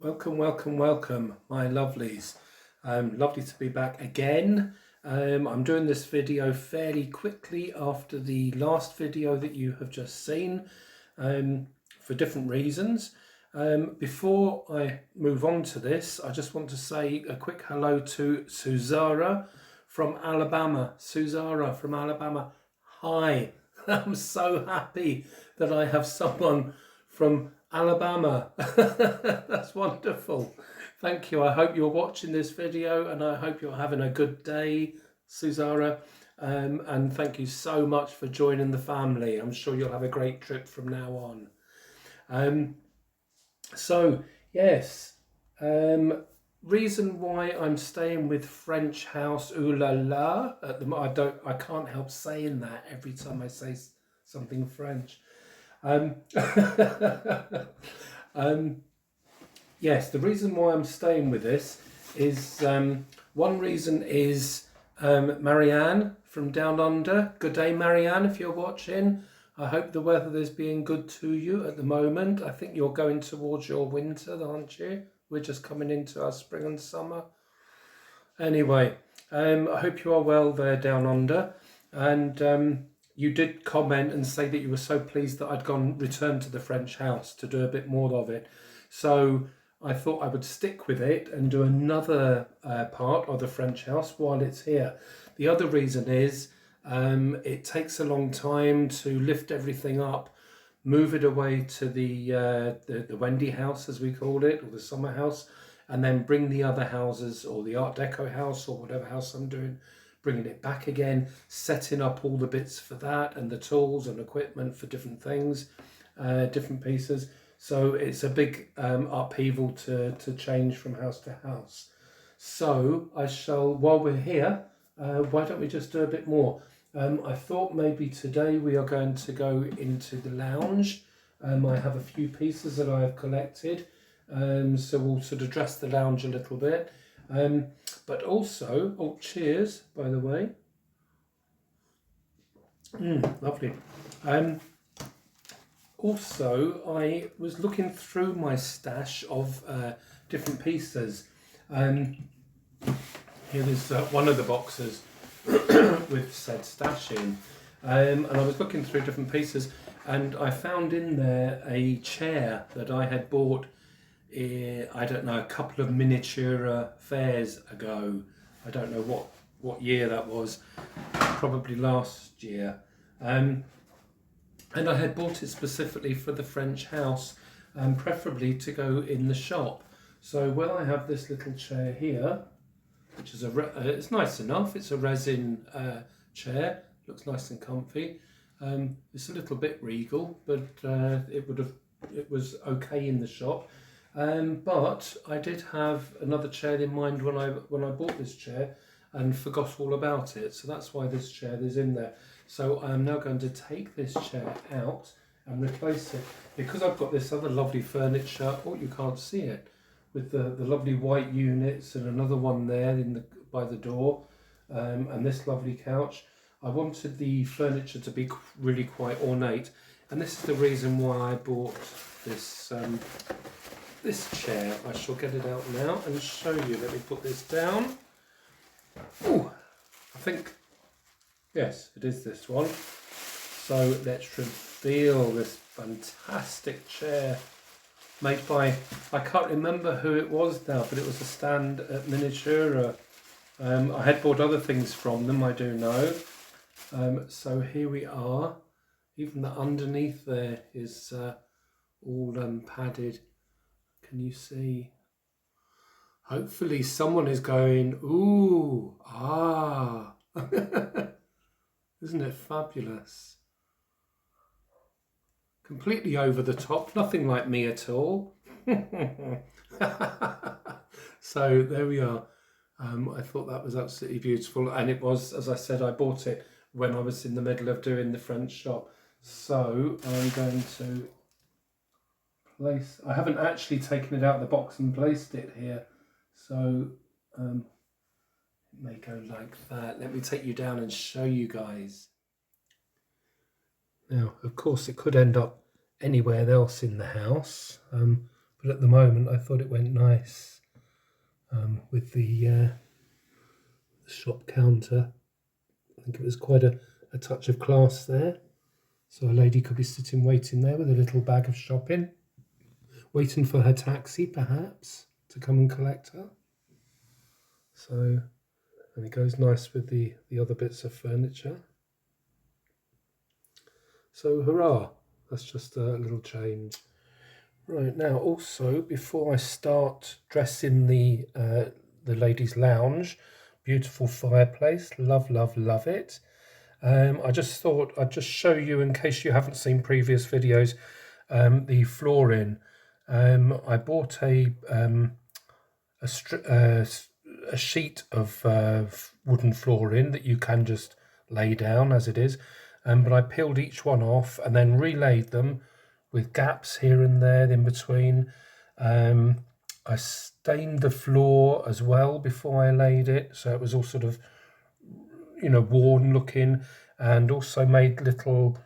Welcome, welcome, welcome, my lovelies. Lovely to be back again. I'm doing this video fairly quickly after the last video that you have just seen for different reasons. Before I move on to this, I just want to say a quick hello to Suzara from Alabama. Suzara from Alabama, hi. I'm so happy that I have someone from Alabama. That's wonderful. Thank you. I hope you're watching this video and I hope you're having a good day, Suzara. And thank you so much for joining the family. I'm sure you'll have a great trip from now on. Yes, reason why I'm staying with French House Ooh La La at the I can't help saying that every time I say something French. Yes, the reason why I'm staying with this is one reason is Marianne from Down Under. Good day, Marianne, if you're watching. I hope the weather is being good to you at the moment. I think you're going towards your winter, aren't you? We're just coming into our spring and summer. Anyway, I hope you are well there Down Under. And you did comment and say that you were so pleased that I'd returned to the French house to do a bit more of it. So I thought I would stick with it and do another part of the French house while it's here. The other reason is it takes a long time to lift everything up, move it away to the Wendy house, as we call it, or the summer house, and then bring the other houses or the Art Deco house or whatever house I'm doing, bringing it back again, setting up all the bits for that and the tools and equipment for different things, different pieces. So it's a big upheaval to change from house to house. So I shall, while we're here, why don't we just do a bit more? I thought maybe today we are going to go into the lounge. I have a few pieces that I have collected, so we'll sort of dress the lounge a little bit. But also, oh, cheers, by the way. Lovely. Also, I was looking through my stash of different pieces. Here is one of the boxes with said stash in. And I was looking through different pieces and I found in there a chair that I had bought I don't know, a couple of miniature fairs ago. I don't know what year that was, probably last year. And I had bought it specifically for the French house, and preferably to go in the shop. So when I have this little chair here, which is it's nice enough. It's a resin chair. Looks nice and comfy. It's a little bit regal, but it was okay in the shop. But I did have another chair in mind when I bought this chair and forgot all about it. So that's why this chair is in there. So I am now going to take this chair out and replace it, because I've got this other lovely furniture. Oh, you can't see it, with the lovely white units and another one there by the door, and this lovely couch. I wanted the furniture to be really quite ornate, and this is the reason why I bought this this chair. I shall get it out now and show you. Let me put this down. Oh, I think, yes, it is this one. So let's reveal this fantastic chair made by, I can't remember who it was now, but it was a stand at Miniatura. I had bought other things from them, I do know. So here we are. Even the underneath there is all padded. Can you see? Hopefully someone is going, ooh, ah. Isn't it fabulous? Completely over the top, nothing like me at all. So there we are. I thought that was absolutely beautiful, and it was, as I said, I bought it when I was in the middle of doing the French shop. So I'm going to place, I haven't actually taken it out of the box and placed it here, so it may go like that. Let me take you down and show you guys. Now, of course, it could end up anywhere else in the house, but but at the moment I thought it went nice with the shop counter. I think it was quite a touch of class there. So a lady could be sitting waiting there with a little bag of shopping, waiting for her taxi perhaps to come and collect her. So, and it goes nice with the other bits of furniture. So hurrah, that's just a little change. Right, now also before I start dressing the ladies' lounge, beautiful fireplace, love, love, love it. I just thought I'd just show you, in case you haven't seen previous videos, the flooring. I bought a sheet of wooden flooring that you can just lay down as it is, but I peeled each one off and then relaid them with gaps here and there in between. I stained the floor as well before I laid it, so it was all sort of, you know, worn looking, and also made little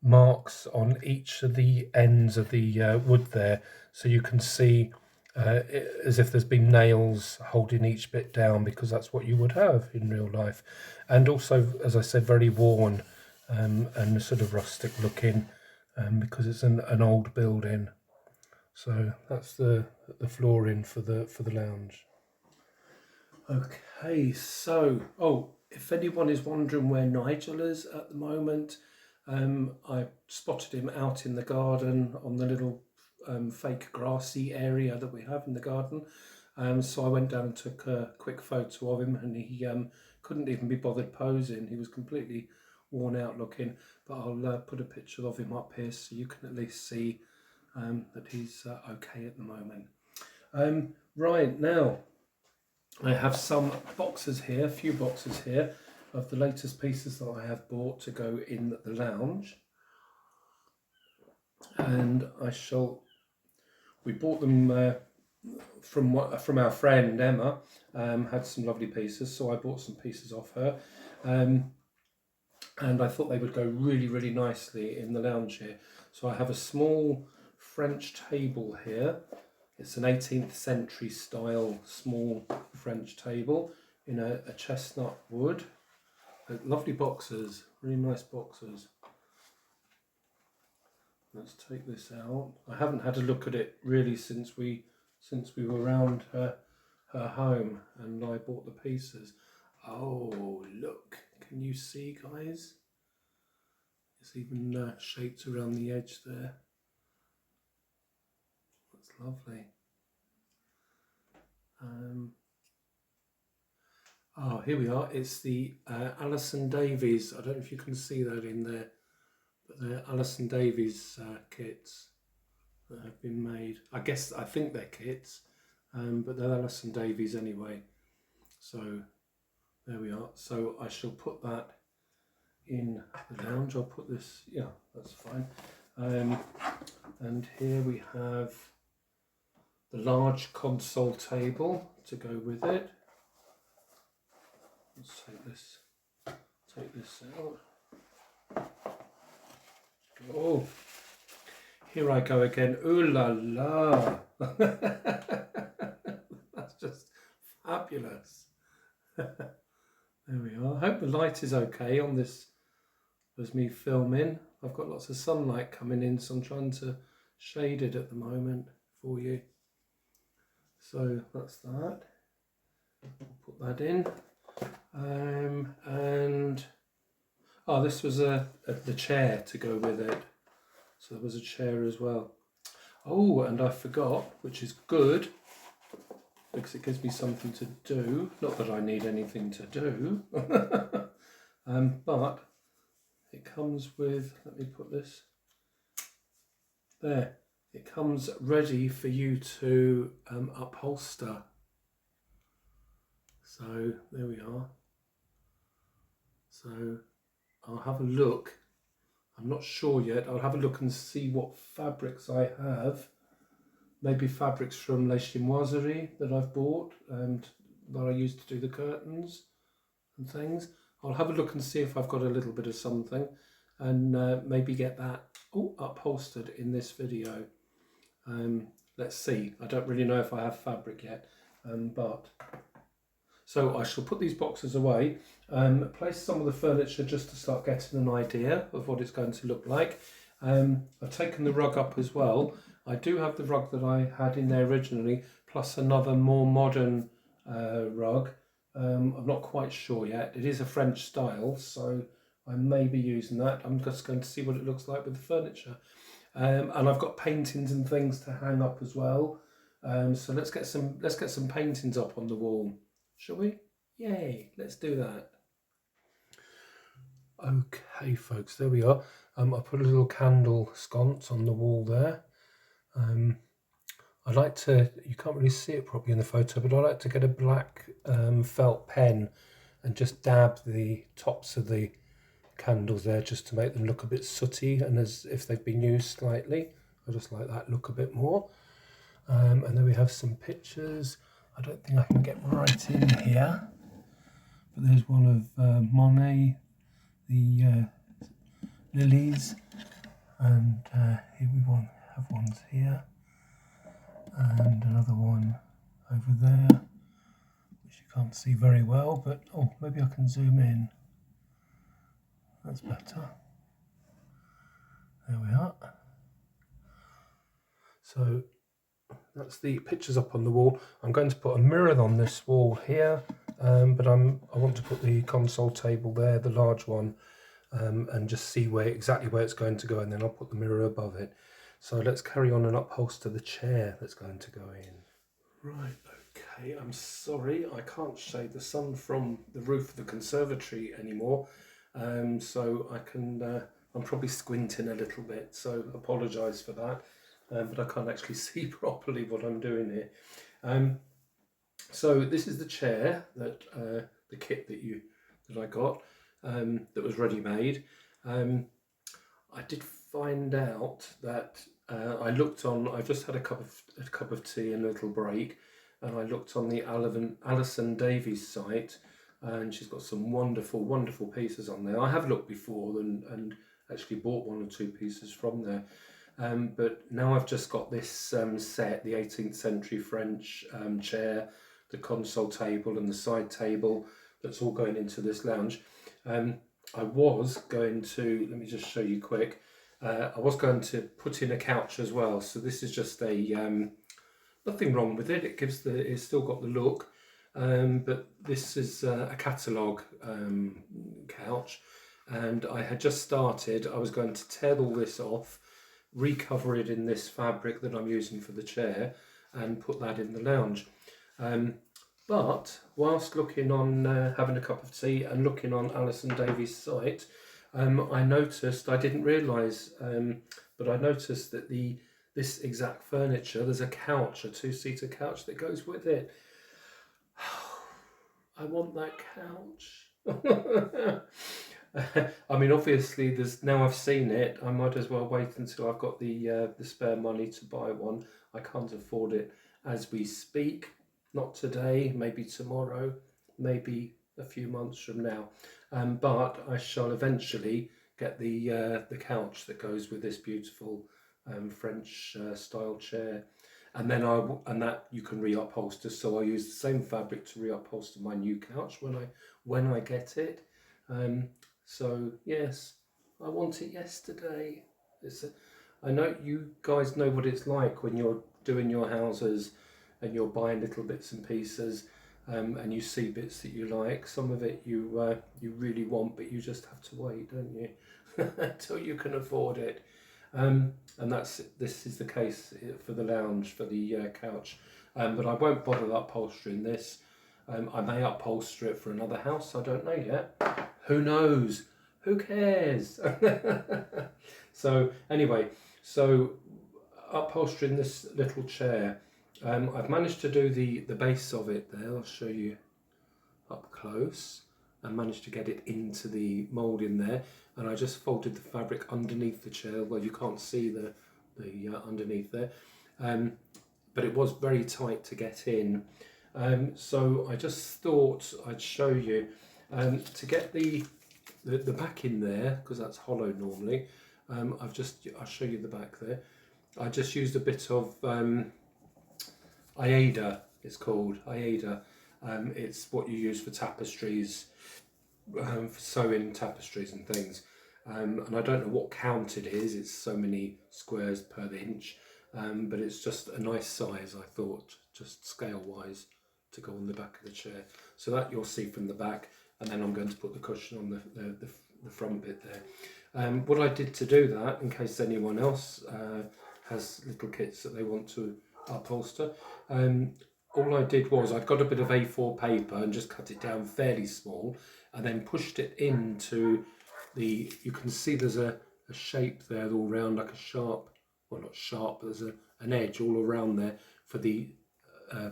marks on each of the ends of the wood there, so you can see as if there's been nails holding each bit down, because that's what you would have in real life. And also, as I said, very worn and sort of rustic looking, because it's an old building. So that's the flooring for the lounge. Okay, so if anyone is wondering where Nigel is at the moment, I spotted him out in the garden on the little fake grassy area that we have in the garden. So I went down and took a quick photo of him, and he couldn't even be bothered posing. He was completely worn out looking, but I'll put a picture of him up here so you can at least see that he's okay at the moment. Right, now I have some boxes here, a few boxes here of the latest pieces that I have bought to go in the lounge, and we bought them from our friend Emma. Had some lovely pieces, so I bought some pieces off her, and I thought they would go really, really nicely in the lounge here. So I have a small French table here. It's an 18th century style small French table in a chestnut wood. Lovely boxes, really nice boxes. Let's take this out. I haven't had a look at it really since we were around her home and I bought the pieces. Oh, look, can you see, guys? It's even shaped around the edge there. That's lovely. Oh, here we are. It's the Alison Davies. I don't know if you can see that in there, but they're Alison Davies kits that have been made. I think they're kits, but they're Alison Davies anyway. So there we are. So I shall put that in the lounge. I'll put this, yeah, that's fine. And here we have the large console table to go with it. Let's take this out. Oh, here I go again. Ooh la la. That's just fabulous. There we are. I hope the light is okay on this as me filming. I've got lots of sunlight coming in, so I'm trying to shade it at the moment for you. So that's that. I'll put that in. And this was the chair to go with it. So there was a chair as well. Oh, and I forgot, which is good, because it gives me something to do. Not that I need anything to do. But it comes with, let me put this there. It comes ready for you to upholster. So there we are. So I'll have a look. I'm not sure yet. I'll have a look and see what fabrics I have. Maybe fabrics from Les Chinoiseries that I've bought and that I use to do the curtains and things. I'll have a look and see if I've got a little bit of something, and maybe get that upholstered in this video. let's see. I don't really know if I have fabric yet, but so I shall put these boxes away, place some of the furniture just to start getting an idea of what it's going to look like. I've taken the rug up as well. I do have the rug that I had in there originally, plus another more modern rug. I'm not quite sure yet. It is a French style, so I may be using that. I'm just going to see what it looks like with the furniture. And I've got paintings and things to hang up as well. So let's get some paintings up on the wall, shall we? Yay! Let's do that. Okay, folks, there we are. I put a little candle sconce on the wall there. I like to, you can't really see it properly in the photo, but I like to get a black felt pen and just dab the tops of the candles there just to make them look a bit sooty and as if they've been used slightly. I just like that look a bit more. And then we have some pictures. I don't think I can get right in here, but there's one of Monet, the lilies, and here we have ones here, and another one over there, which you can't see very well, but oh, maybe I can zoom in. That's better. There we are. So that's the pictures up on the wall. I'm going to put a mirror on this wall here, but I want to put the console table there, the large one, and just see exactly where it's going to go, and then I'll put the mirror above it. So let's carry on and upholster the chair that's going to go in. Right, okay, I'm sorry, I can't shade the sun from the roof of the conservatory anymore, so I'm probably squinting a little bit, so apologise for that, but I can't actually see properly what I'm doing here. So this is the chair that the kit that I got, that was ready made. I did find out that I've just had a cup of tea and a little break, and I looked on the Alison Davies site, and she's got some wonderful pieces on there. I have looked before and actually bought one or two pieces from there, but now I've just got this set, the 18th century French chair, the console table and the side table, that's all going into this lounge. I was going to, let me just show you quick, I was going to put in a couch as well, so this is just a, nothing wrong with it, it's still got the look, but this is a catalogue couch, and I had just started. I was going to tear all this off, recover it in this fabric that I'm using for the chair, and put that in the lounge. But whilst looking on, having a cup of tea and looking on Alison Davies' site, I noticed, I didn't realise, but I noticed that this exact furniture, there's a couch, a two-seater couch that goes with it. I want that couch. I mean, obviously, now I've seen it, I might as well wait until I've got the spare money to buy one. I can't afford it as we speak. Not today, maybe tomorrow, maybe a few months from now. But I shall eventually get the couch that goes with this beautiful French style chair, and then that you can reupholster. So I use the same fabric to reupholster my new couch when I get it. So yes, I want it yesterday. I know you guys know what it's like when you're doing your houses and you're buying little bits and pieces, and you see bits that you like. Some of it you really want, but you just have to wait, don't you, until you can afford it. And this is the case for the lounge, for the couch. But I won't bother upholstering this. I may upholster it for another house. I don't know yet. Who knows? Who cares? So anyway, upholstering this little chair. I've managed to do the base of it there. I'll show you up close. I managed to get it into the mould in there, and I just folded the fabric underneath the chair. Well, you can't see the underneath there, but it was very tight to get in. So I just thought I'd show you to get the back in there, because that's hollow normally. I'll show you the back there. I just used a bit of Aida, it's called Aida. It's what you use for tapestries, for sewing tapestries and things. And I don't know what count it is, it's so many squares per inch, but it's just a nice size, I thought, just scale wise, to go on the back of the chair. So that you'll see from the back, and then I'm going to put the cushion on the front bit there. What I did to do that, in case anyone else has little kits that they want to upholster, all I did was I'd got a bit of A4 paper and just cut it down fairly small, and then pushed it into the, you can see there's a shape there all round, like a sharp, well not sharp, but there's an edge all around there for the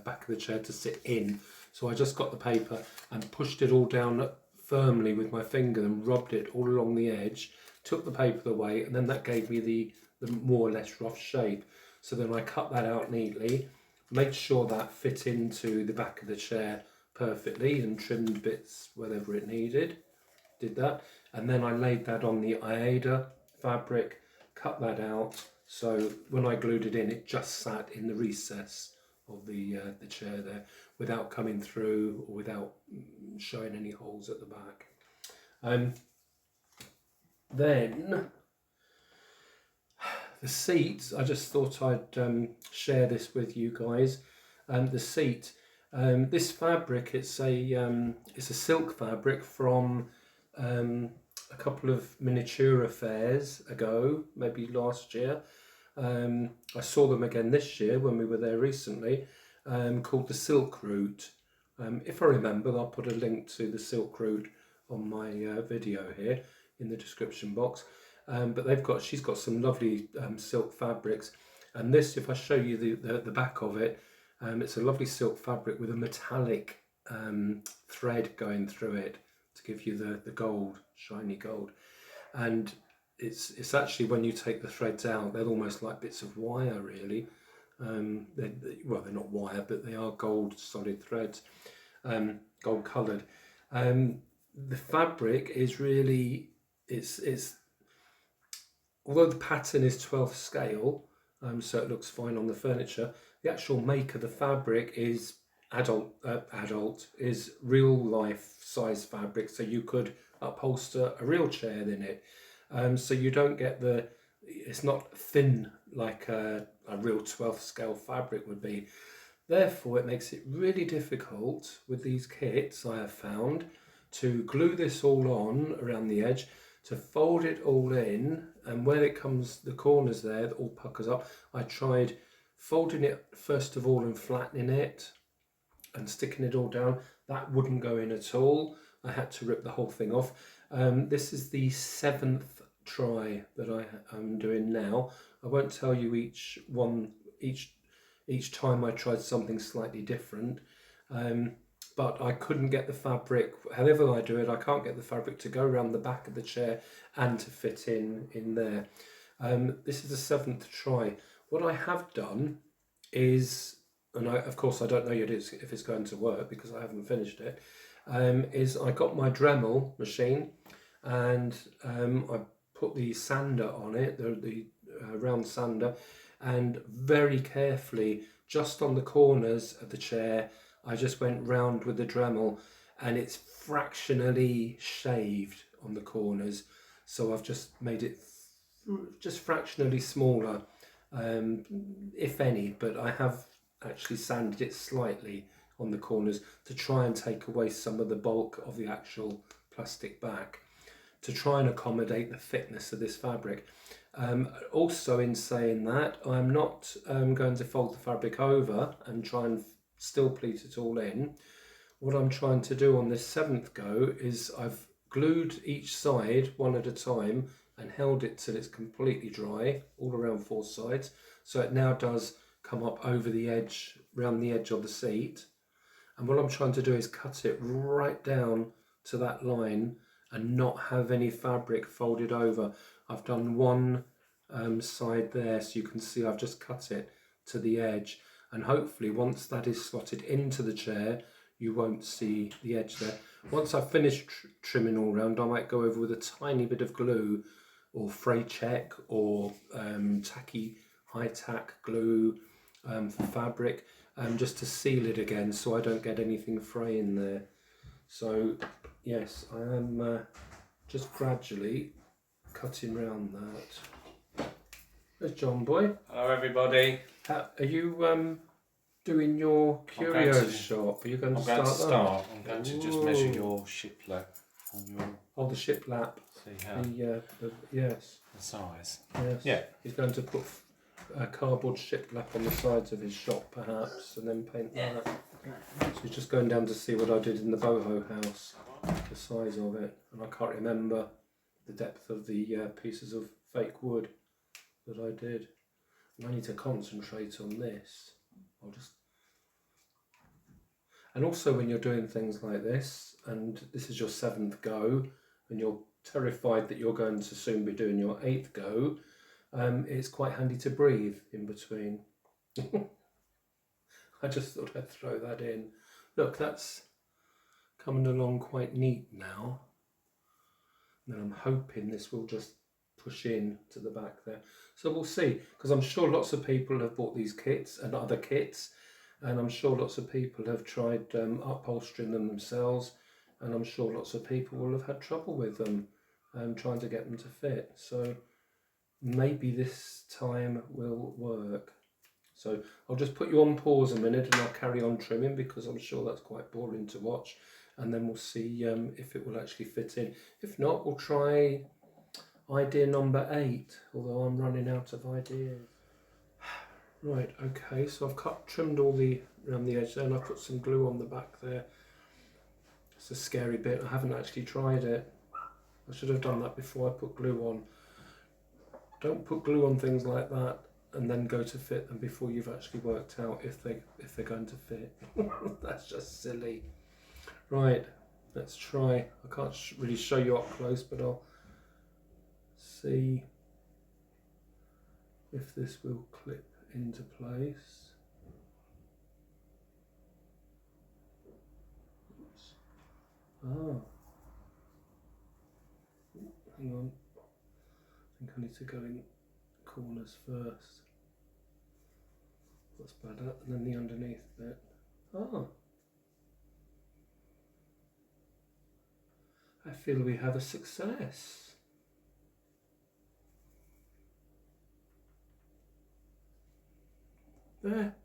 back of the chair to sit in. So I just got the paper and pushed it all down firmly with my finger and rubbed it all along the edge, took the paper away, and then that gave me the more or less rough shape. So then I cut that out neatly, made sure that fit into the back of the chair perfectly and trimmed bits wherever it needed, did that, and then I laid that on the Aida fabric, cut that out, so when I glued it in, it just sat in the recess of the chair there without coming through or without showing any holes at the back. Then the seat, I just thought I'd share this with you guys. The seat, this fabric, it's a silk fabric from a couple of miniature fairs ago, maybe last year. I saw them again this year when we were there recently, called the Silk Route. If I remember, I'll put a link to the Silk Route on my video here in the description box. But she's got some lovely silk fabrics, and this, if I show you the back of it, it's a lovely silk fabric with a metallic thread going through it to give you the gold, shiny gold. And it's actually, when you take the threads out, they're almost like bits of wire, really. They're not wire, but they are gold solid threads, gold coloured. The fabric is really, it's although the pattern is 12th scale, so it looks fine on the furniture, the actual make of the fabric is adult, is real life size fabric, so you could upholster a real chair in it. So you don't get it's not thin like a real 12th scale fabric would be. Therefore, it makes it really difficult with these kits, I have found, to glue this all on around the edge, to fold it all in, and when it comes, the corners there, that all puckers up, I tried folding it first of all and flattening it and sticking it all down. That wouldn't go in at all. I had to rip the whole thing off. This is the 7th try that I'm doing now. I won't tell you each time I tried something slightly different. But I couldn't get the fabric, however I do it, I can't get the fabric to go around the back of the chair and to fit in there. This is the 7th try. What I have done is, and of course I don't know yet if it's going to work because I haven't finished it, is I got my Dremel machine and I put the sander on it, the round sander, and very carefully, just on the corners of the chair, I just went round with the Dremel, and it's fractionally shaved on the corners, so I've just made it just fractionally smaller, if any, but I have actually sanded it slightly on the corners to try and take away some of the bulk of the actual plastic back, to try and accommodate the thickness of this fabric. Also, in saying that, I'm not going to fold the fabric over and try and still pleat it all in. What I'm trying to do on this 7th go is I've glued each side one at a time and held it till it's completely dry all around 4 sides, so it now does come up over the edge, round the edge of the seat. And what I'm trying to do is cut it right down to that line and not have any fabric folded over. I've done one side there, so you can see I've just cut it to the edge, and hopefully once that is slotted into the chair you won't see the edge there. Once I've finished trimming all round, I might go over with a tiny bit of glue or fray check or tacky high tack glue, for fabric, just to seal it again so I don't get anything fray in there. So yes, I am just gradually cutting round that. There's John Boy. Hello everybody. Are you doing your curio shop? Are you going to start that? I'm going to just measure your shiplap on your... the shiplap. See how... Yes. The size. Yes. Yeah. He's going to put a cardboard shiplap on the sides of his shop perhaps and then paint that. So he's just going down to see what I did in the boho house, the size of it. And I can't remember the depth of the pieces of fake wood that I did. And I need to concentrate on this. And also when you're doing things like this, and this is your 7th go, and you're terrified that you're going to soon be doing your 8th go, it's quite handy to breathe in between. I just thought I'd throw that in. Look, that's coming along quite neat now. And I'm hoping this will just push in to the back there. So we'll see, because I'm sure lots of people have bought these kits and other kits, and I'm sure lots of people have tried upholstering them themselves, and I'm sure lots of people will have had trouble with them trying to get them to fit. So maybe this time will work. So I'll just put you on pause a minute and I'll carry on trimming, because I'm sure that's quite boring to watch, and then we'll see if it will actually fit in. If not, we'll try idea number 8, although I'm running out of ideas. Right, okay, so I've trimmed all around the edge there, and I've put some glue on the back there. It's a scary bit, I haven't actually tried it. I should have done that before I put glue on. Don't put glue on things like that and then go to fit them before you've actually worked out if they're going to fit. That's just silly. Right, let's try. I can't really show you up close, but I'll see if this will clip into place. Oops. Ah. Hang on. I think I need to go in corners first. That's better. And then the underneath bit. Ah. I feel we have a success. There.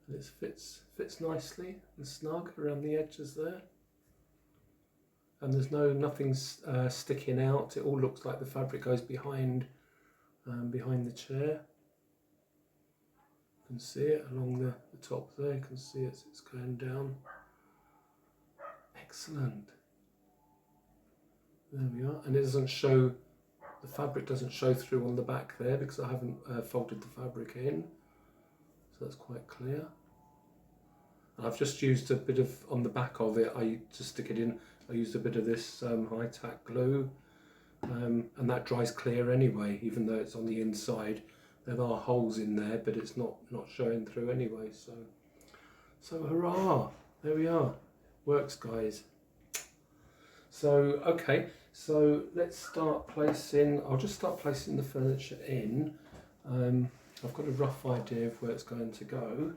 This fits nicely and snug around the edges there. And there's nothing sticking out. It all looks like the fabric goes behind the chair. You can see it along the top there. You can see it's going down. Excellent. There we are. And it doesn't show, the fabric doesn't show through on the back there because I haven't folded the fabric in. So that's quite clear. And I've just used a bit of, on the back of it, to stick it in, I used a bit of this high tack glue, and that dries clear anyway, even though it's on the inside. There are holes in there, but it's not showing through anyway. So hurrah! There we are. Works, guys. So okay, so let's start placing. I'll just start placing the furniture in. I've got a rough idea of where it's going to go.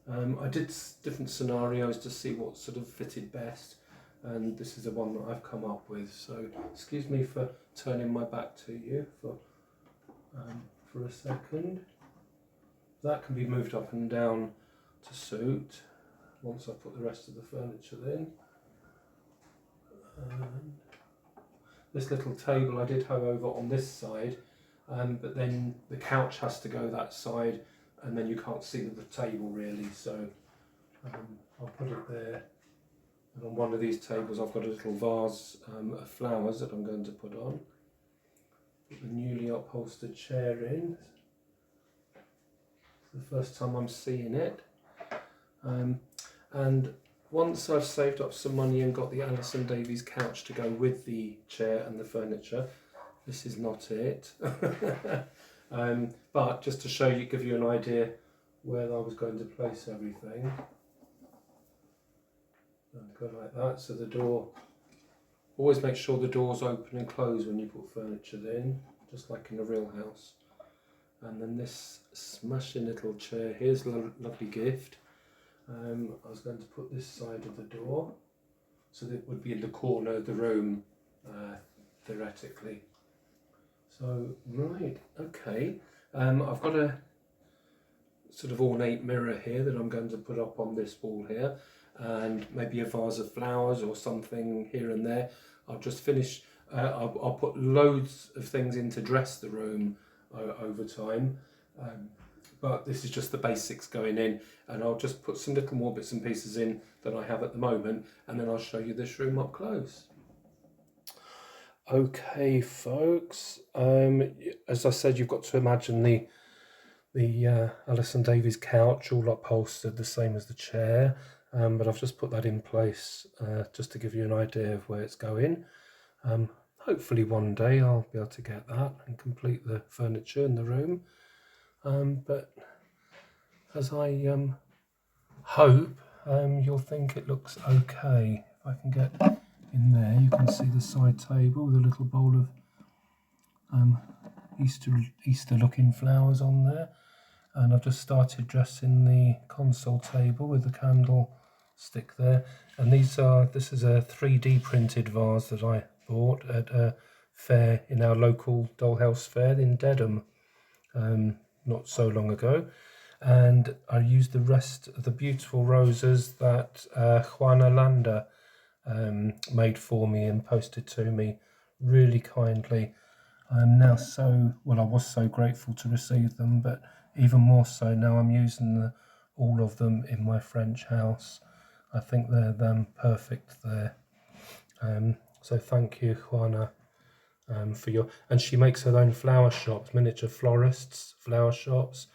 I did different scenarios to see what sort of fitted best, and this is the one that I've come up with. So excuse me for turning my back to you for a second. That can be moved up and down to suit once I put the rest of the furniture in. This little table I did have over on this side, but then the couch has to go that side, and then you can't see the table really, so I'll put it there. And on one of these tables I've got a little vase of flowers that I'm going to put on. Put the newly upholstered chair in. It's the first time I'm seeing it. And once I've saved up some money and got the Alison Davies couch to go with the chair and the furniture, this is not it. But just to show you, give you an idea where I was going to place everything. And go like that, so the door, always make sure the door's open and closed when you put furniture in, just like in a real house. And then this smashing little chair. Here's a lovely gift. I was going to put this side of the door, so that it would be in the corner of the room, theoretically. So, right, okay. I've got a sort of ornate mirror here that I'm going to put up on this wall here, and maybe a vase of flowers or something here and there. I'll just finish, I'll put loads of things in to dress the room over time. But this is just the basics going in, and I'll just put some little more bits and pieces in that I have at the moment, and then I'll show you this room up close. Okay, folks, as I said, you've got to imagine the Alison Davies couch all upholstered the same as the chair, but I've just put that in place just to give you an idea of where it's going. Hopefully one day I'll be able to get that and complete the furniture in the room. But as I hope, you'll think it looks okay. If I can get in there, you can see the side table with a little bowl of Easter looking flowers on there. And I've just started dressing the console table with the candlestick there. And this is a 3D printed vase that I bought at a fair in our local Dollhouse fair in Dedham not so long ago. And I used the rest of the beautiful roses that Juana Landa made for me and posted to me really kindly. I'm now I was so grateful to receive them, but even more so now I'm using all of them in my French house. I think they're perfect there. So thank you, Juana, for your... And she makes her own flower shops, miniature florists, flower shops.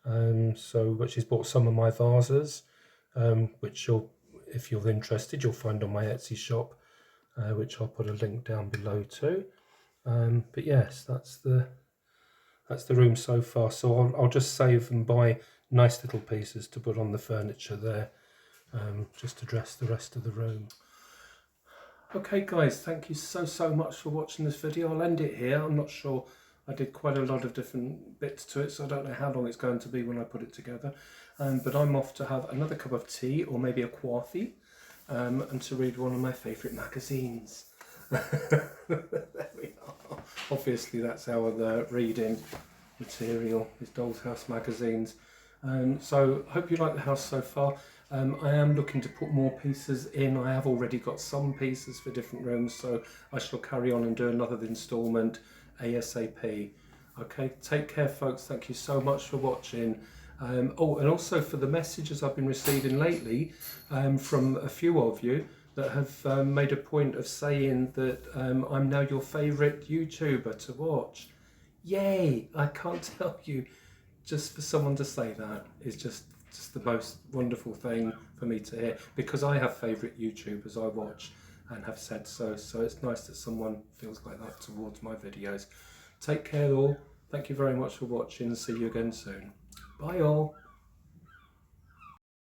But she's bought some of my vases, which if you're interested, you'll find on my Etsy shop, which I'll put a link down below too. But yes, that's the room so far. So I'll just save and buy nice little pieces to put on the furniture there, just to dress the rest of the room. Okay guys, thank you so much for watching this video. I'll end it here. I'm not sure, I did quite a lot of different bits to it, so I don't know how long it's going to be when I put it together. But I'm off to have another cup of tea, or maybe a coffee, and to read one of my favourite magazines. There we are. Obviously that's our reading material, is Dollhouse magazines. So I hope you like the house so far. I am looking to put more pieces in. I have already got some pieces for different rooms, so I shall carry on and do another instalment ASAP. Okay, take care folks, thank you so much for watching. And also for the messages I've been receiving lately from a few of you that have made a point of saying that I'm now your favourite YouTuber to watch. Yay! I can't tell you, just for someone to say that is just the most wonderful thing for me to hear, because I have favourite YouTubers I watch and have said so it's nice that someone feels like that towards my videos. Take care all, thank you very much for watching, and see you again soon. Bye all.